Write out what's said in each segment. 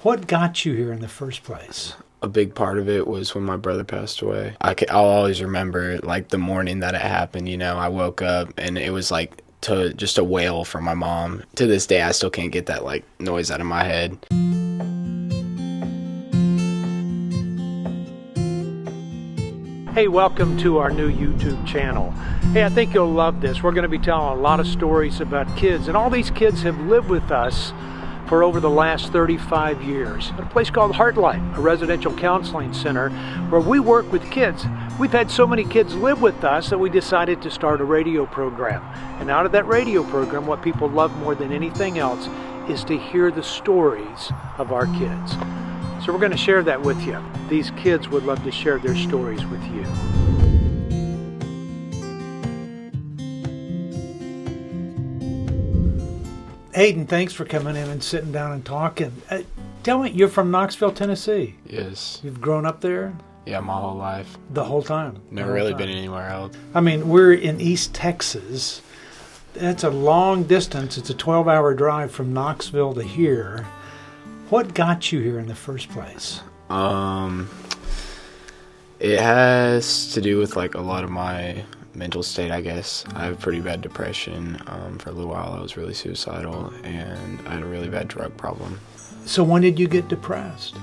What got you here in the first place? A big part of it was when my brother passed away. I'll always remember, like, the morning that it happened, I woke up and it was like just a wail from my mom. To this day, I still can't get that, like, noise out of my head. Hey, welcome to our new YouTube channel. Hey, I think you'll love this. We're going to be telling a lot of stories about kids, and all these kids have lived with us for over the last 35 years at a place called Heartlight, a residential counseling center where we work with kids. We've had so many kids live with us that we decided to start a radio program. And out of that radio program, what people love more than anything else is to hear the stories of our kids. So we're going to share that with you. These kids would love to share their stories with you. Hayden, thanks for coming in and sitting down and talking. Tell me, you're from Knoxville, Tennessee? Yes. You've grown up there? Yeah, my whole life. The whole time? Never really been anywhere else. I mean, we're in East Texas. That's a long distance. It's a 12-hour drive from Knoxville to here. What got you here in the first place? It has to do with, like, a lot of my mental state, I guess. I have pretty bad depression. For a little while I was really suicidal, and I had a really bad drug problem. So when did you get depressed?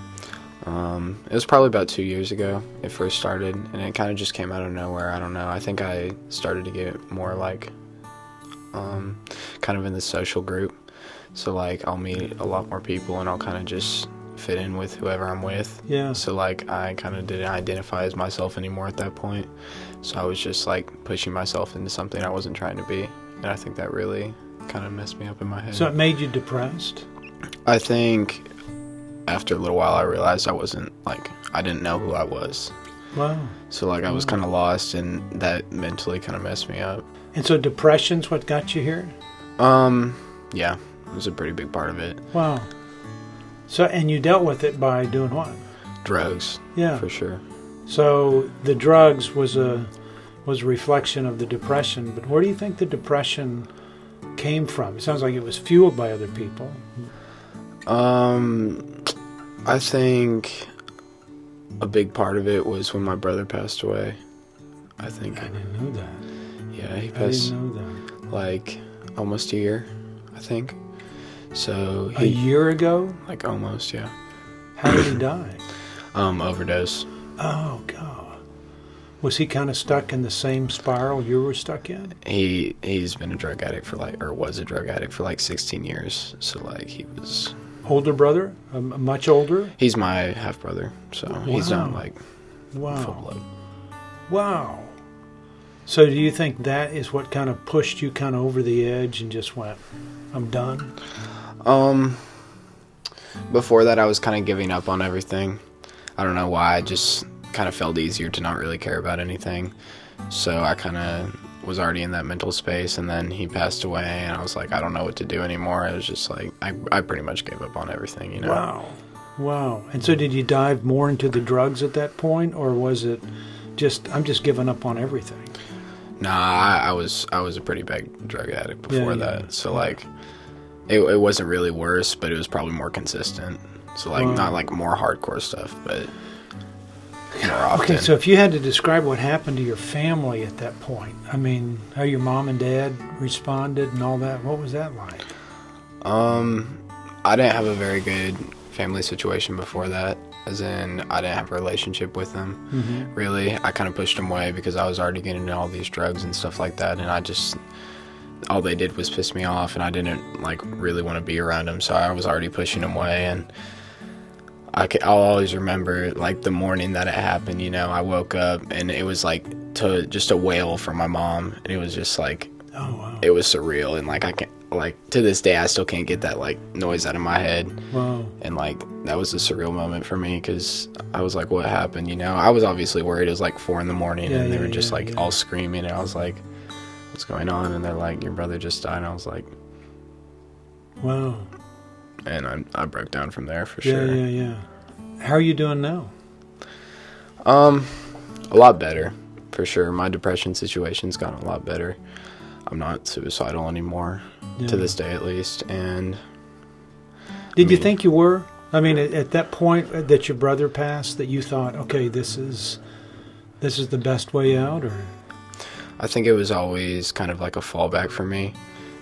It was probably about 2 years ago it first started, and it kind of just came out of nowhere. I don't know. I think I started to get more, like, kind of in the social group. So, like, I'll meet a lot more people, and I'll kind of just fit in with whoever I'm with. Yeah. So, like, I kind of didn't identify as myself anymore at that point. So I was just, like, pushing myself into something I wasn't trying to be. And I think that really kind of messed me up in my head. So it made you depressed? I think after a little while I realized I didn't know who I was. Wow. So, like, I was kind of lost, and that mentally kind of messed me up. And so depression's what got you here? Yeah. It was a pretty big part of it. Wow. So, and you dealt with it by doing what? Drugs. Yeah. For sure. So the drugs was a reflection of the depression, but where do you think the depression came from? It sounds like it was fueled by other people. I think a big part of it was when my brother passed away. I didn't know that. Yeah, he passed. I didn't know that. Like almost a year, I think. So a year ago? Like almost, yeah. How did he die? Overdose. Oh, God. Was he kind of stuck in the same spiral you were stuck in? He's been a drug addict was a drug addict for like 16 years. So, like, he was... Older brother? Much older? He's my half brother, so he's not like full blood. Wow. So do you think that is what kind of pushed you kind of over the edge and just went, I'm done? Before that, I was kind of giving up on everything. I don't know why. I just kind of felt easier to not really care about anything. So I kind of was already in that mental space, and then he passed away, and I was like, I don't know what to do anymore. It was just like, I pretty much gave up on everything, Wow. And so did you dive more into the drugs at that point, or was it just, I'm just giving up on everything? Nah, I was a pretty big drug addict before that. So, like, it wasn't really worse, but it was probably more consistent. So, like, not like more hardcore stuff, but more often. Okay, so if you had to describe what happened to your family at that point, I mean, how your mom and dad responded and all that, what was that like? I didn't have a very good family situation before that, as in I didn't have a relationship with them, really. I kind of pushed them away because I was already getting into all these drugs and stuff like that, and all they did was piss me off, and I didn't, like, really want to be around them, so I was already pushing them away. And I'll always remember, like, the morning that it happened, I woke up, and it was, like, just a wail from my mom, and it was just, like, oh, wow. It was surreal, and, like, I can't, like, to this day, I still can't get that, like, noise out of my head. Wow. And, like, that was a surreal moment for me, because I was like, what happened, I was obviously worried. It was, like, 4 a.m, and they were just, all screaming, and I was like, what's going on? And they're like, your brother just died. And I was like, wow. And I broke down from there for sure. Yeah. How are you doing now? A lot better, for sure. My depression situation's gotten a lot better. I'm not suicidal anymore, to this day at least. And did you think you were? I mean, at that point that your brother passed, that you thought, okay, this is the best way out, or? I think it was always kind of like a fallback for me.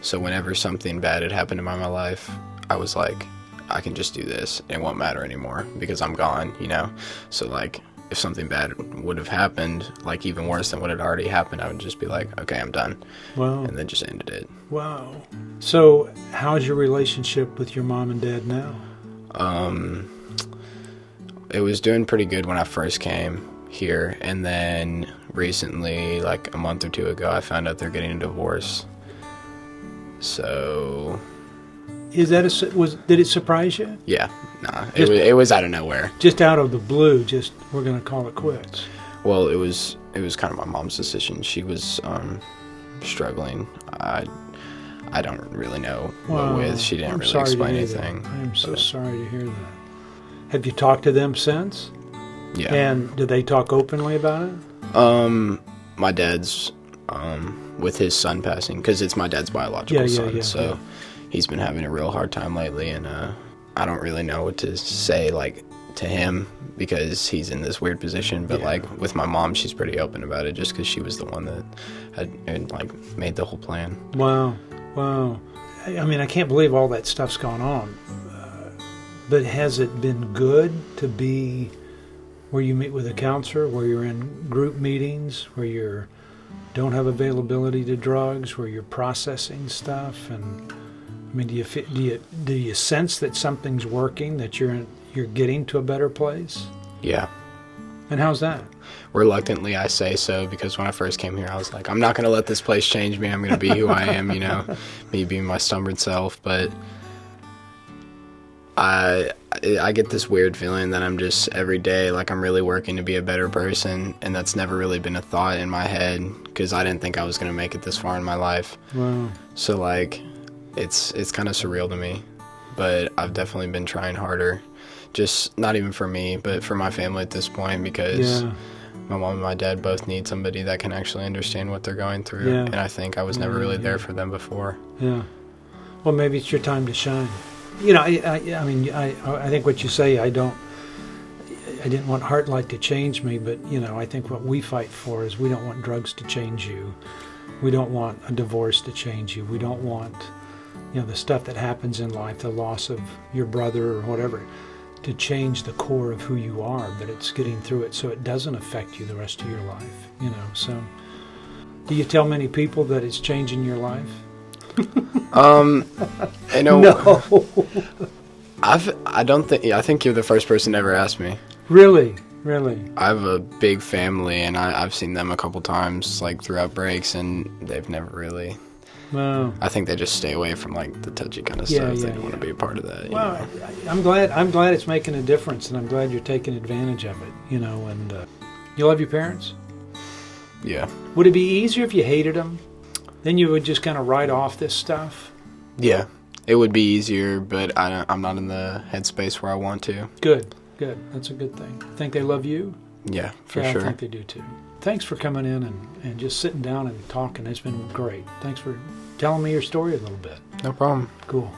So whenever something bad had happened in my life, I was like, I can just do this. It won't matter anymore because I'm gone, you know? So, like, if something bad would have happened, like even worse than what had already happened, I would just be like, okay, I'm done. Wow. And then just ended it. Wow. So how's your relationship with your mom and dad now? It was doing pretty good when I first came here. And then recently, like a month or two ago, I found out they're getting a divorce. So... did it surprise you? Yeah, nah, it was out of nowhere. Just out of the blue, we're going to call it quits. Well, it was kind of my mom's decision. She was struggling. I don't really know what with. She didn't really explain anything. I am so sorry to hear that. Have you talked to them since? Yeah. And did they talk openly about it? My dad's with his son passing, because it's my dad's biological son. So he's been having a real hard time lately, and I don't really know what to say, like, to him, because he's in this weird position. But like with my mom, she's pretty open about it, just because she was the one that had like made the whole plan. Wow. I mean, I can't believe all that stuff's gone on. But has it been good to be where you meet with a counselor, where you're in group meetings, where you don't have availability to drugs, where you're processing stuff? And I mean, do you sense that something's working, that you're getting to a better place? Yeah. And how's that? Reluctantly, I say so, because when I first came here, I was like, I'm not going to let this place change me. I'm going to be who I am, you know, me being my stubborn self. But I get this weird feeling that I'm just every day, like, I'm really working to be a better person, and that's never really been a thought in my head, because I didn't think I was going to make it this far in my life. Wow. So, like, it's kind of surreal to me, but I've definitely been trying harder, just not even for me, but for my family at this point, because my mom and my dad both need somebody that can actually understand what they're going through, and I think I was never really there for them before. Yeah. Well, maybe it's your time to shine. You know, I mean, I think what you say, I didn't want Heartlight to change me, but, you know, I think what we fight for is we don't want drugs to change you. We don't want a divorce to change you. We don't want, you know, the stuff that happens in life, the loss of your brother or whatever, to change the core of who you are, but it's getting through it so it doesn't affect you the rest of your life, you know. So, do you tell many people that it's changing your life? You know, no. I think you're the first person to ever ask me. Really? I have a big family, and I've seen them a couple times, like, throughout breaks, and they've never really... Wow. I think they just stay away from, like, the touchy kind of stuff. They don't want to be a part of that. Well, I'm glad it's making a difference, and I'm glad you're taking advantage of it, you know. And you love your parents? Yeah. Would it be easier if you hated them? Then you would just kind of write off this stuff? Yeah, it would be easier, but I'm not in the headspace where I want to. Good. That's a good thing. Think they love you? Yeah, for sure. I think they do too. Thanks for coming in and just sitting down and talking. It's been great. Thanks for telling me your story a little bit. No problem. Cool.